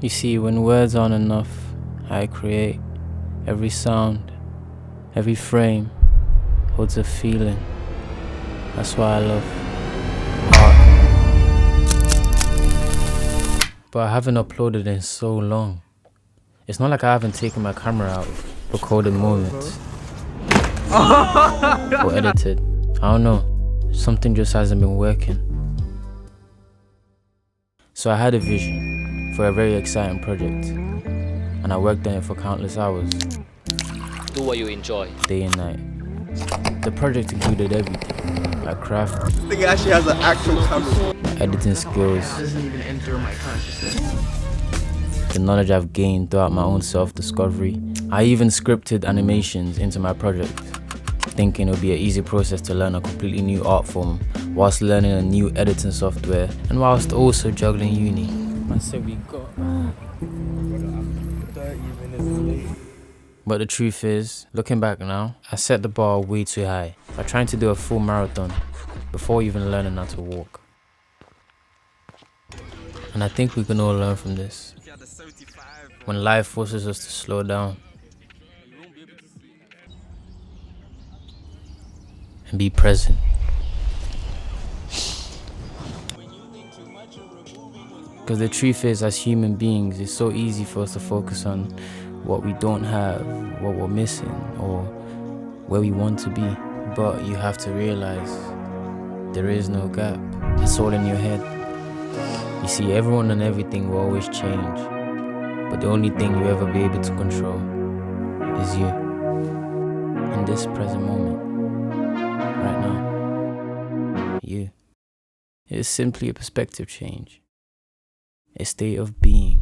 You see, when words aren't enough, I create. Every sound, every frame holds a feeling. That's why I love art. But I haven't uploaded in so long. It's not like I haven't taken my camera out, recorded moments, or edited. I don't know. Something just hasn't been working. So I had a vision for a very exciting project, and I worked on it for countless hours. Do what you enjoy. Day and night. The project included everything, like craft. This thing actually has an actual camera. Editing skills. It doesn't even enter my consciousness. The knowledge I've gained throughout my own self-discovery. I even scripted animations into my project, thinking it would be an easy process to learn a completely new art form whilst learning a new editing software and whilst also juggling uni. I said we got 30 minutes late. But the truth is, looking back now, I set the bar way too high by trying to do a full marathon before even learning how to walk. And I think we can all learn from this. When life forces us to slow down and be present. Because the truth is, as human beings, it's so easy for us to focus on what we don't have, what we're missing, or where we want to be. But you have to realize there is no gap. It's all in your head. You see, everyone and everything will always change, but the only thing you ever be able to control is you. In this present moment, right now, you. It's simply a perspective change, a state of being.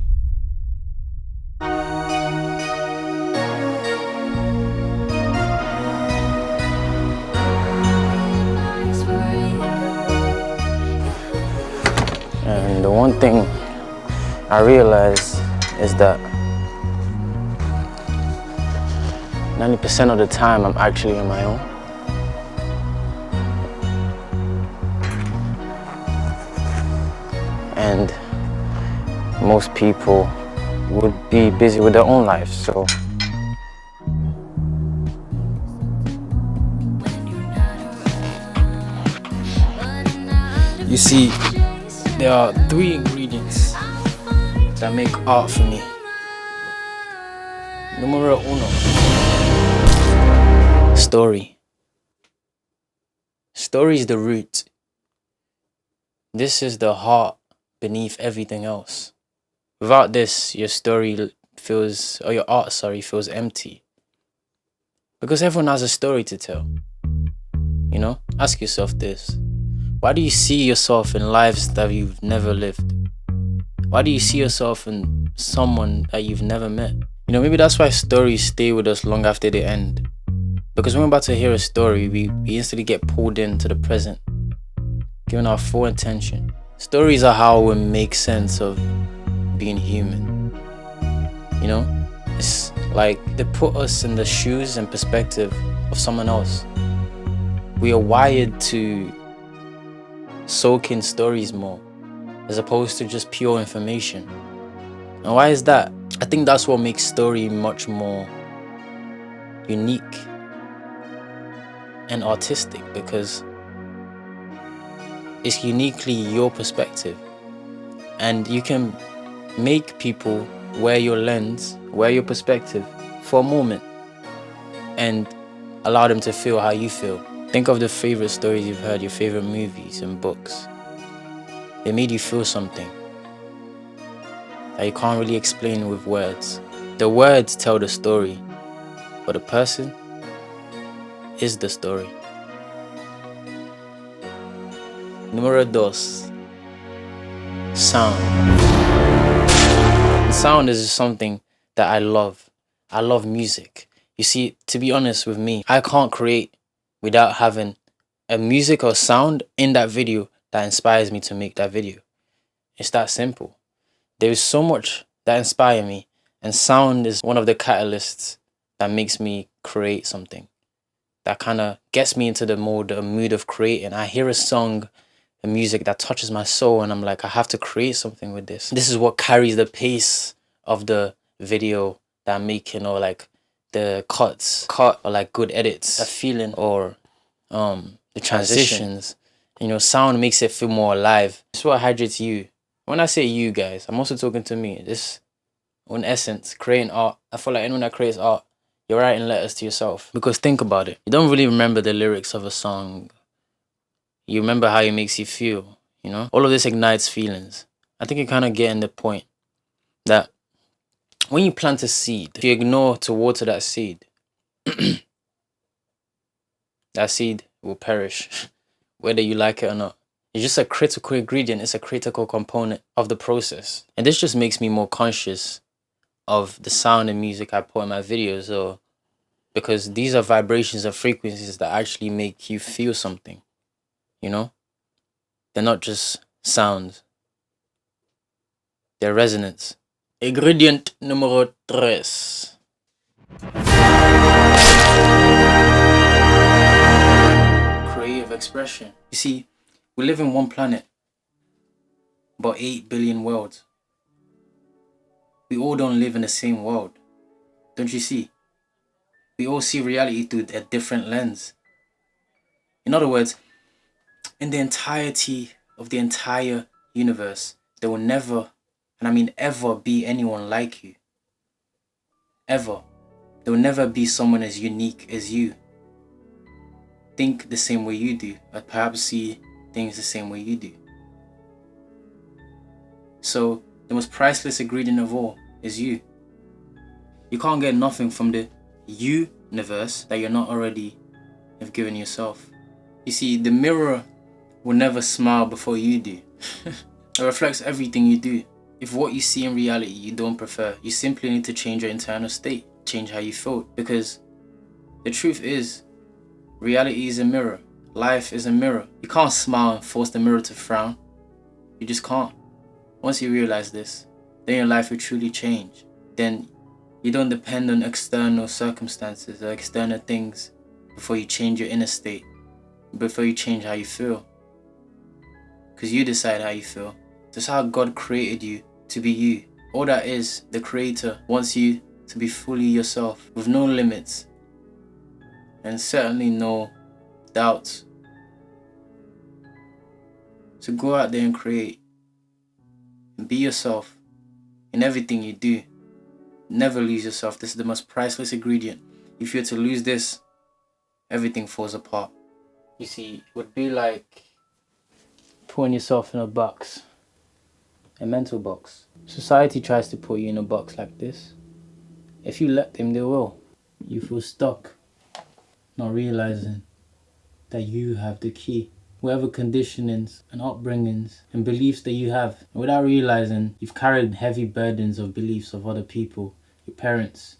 And the one thing I realize is that 90% of the time I'm actually on my own. And most people would be busy with their own lives, so you see, there are 3 ingredients that make art for me. Numero uno. Story. Story is the root. This is the heart beneath everything else. Without this, your your art feels empty. Because everyone has a story to tell. You know, ask yourself this. Why do you see yourself in lives that you've never lived? Why do you see yourself in someone that you've never met? You know, maybe that's why stories stay with us long after they end. Because when we're about to hear a story, we instantly get pulled into the present, given our full attention. Stories are how we make sense of being human. You know, it's like they put us in the shoes and perspective of someone else. We are wired to soak in stories more, as opposed to just pure information. And why is that? I think that's what makes story much more unique and artistic, because it's uniquely your perspective, and you can make people wear your lens, wear your perspective for a moment, and allow them to feel how you feel. Think of the favorite stories you've heard, your favorite movies and books. They made you feel something that you can't really explain with words. The words tell the story, but the person is the story. Número dos. Sound. Sound is something that I love. I love music. You see, to be honest with me, I can't create without having a music or sound in that video that inspires me to make that video. It's that simple. There is so much that inspires me, and sound is one of the catalysts that makes me create something. That kind of gets me into the mood of creating. I hear a song, a music that touches my soul, and I'm like, I have to create something with this. This is what carries the pace of the video that I'm making, or like the cut, or like good edits, a feeling, or the transitions. You know, sound makes it feel more alive. It's what hydrates you. When I say you guys, I'm also talking to me. This, in essence, creating art. I feel like anyone that creates art, you're writing letters to yourself. Because think about it. You don't really remember the lyrics of a song. You remember how it makes you feel, you know? All of this ignites feelings. I think you're kind of getting the point that when you plant a seed, if you ignore to water that seed, that seed will perish, whether you like it or not. It's just a critical ingredient. It's a critical component of the process. And this just makes me more conscious of the sound and music I put in my videos, or because these are vibrations and frequencies that actually make you feel something, you know? They're not just sounds. They're resonance. Ingredient numero 3. Creative expression. You see, we live in one planet, but 8 billion worlds. We all don't live in the same world. Don't you see? We all see reality through a different lens. In other words, in the entirety of the entire universe, there will never, and I mean ever, be anyone like you. Ever. There will never be someone as unique as you. Think the same way you do, or perhaps see things the same way you do. So, the most priceless ingredient of all is you. You can't get nothing from the universe that you're not already have given yourself. You see, the mirror will never smile before you do. It reflects everything you do. If what you see in reality you don't prefer, you simply need to change your internal state, change how you feel. Because the truth is, reality is a mirror. Life is a mirror. You can't smile and force the mirror to frown. You just can't. Once you realize this, then your life will truly change. Then you don't depend on external circumstances or external things before you change your inner state, before you change how you feel. Because you decide how you feel. That's how God created you, to be you. All that is, the Creator wants you to be fully yourself, with no limits, and certainly no doubts. So go out there and create, and be yourself in everything you do. Never lose yourself. This is the most priceless ingredient. If you're to lose this, everything falls apart. You see, it would be like putting yourself in a box, a mental box. Society tries to put you in a box like this. If you let them, they will. You feel stuck, not realizing that you have the key. Whatever conditionings and upbringings and beliefs that you have, and without realizing, you've carried heavy burdens of beliefs of other people, your parents,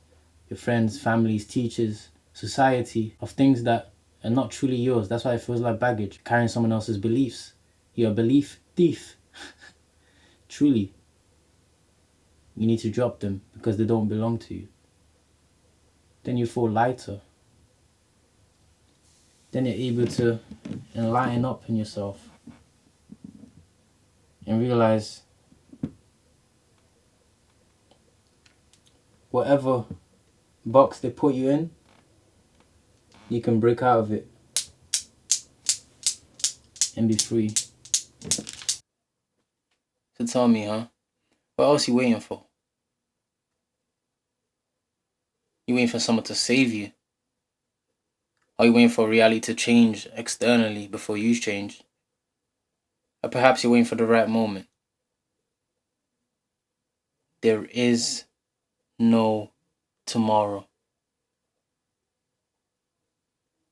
your friends, families, teachers, society, of things that are not truly yours. That's why it feels like baggage, carrying someone else's beliefs. You're a belief thief. Truly. You need to drop them because they don't belong to you. Then you feel lighter. Then you're able to enlighten up in yourself and realize whatever box they put you in, you can break out of it and be free. So tell me, what else you waiting for? You waiting for someone to save you? Are you waiting for reality to change externally before you change? Or perhaps you're waiting for the right moment. There is no tomorrow.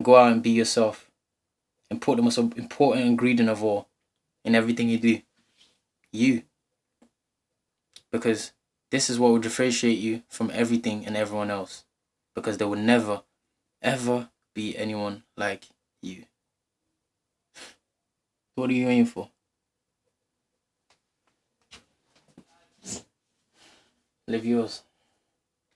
Go out and be yourself. And put the most important ingredient of all in everything you do. You. Because this is what will differentiate you from everything and everyone else. Because there will never, ever be anyone like you. What are you aiming for? Live yours.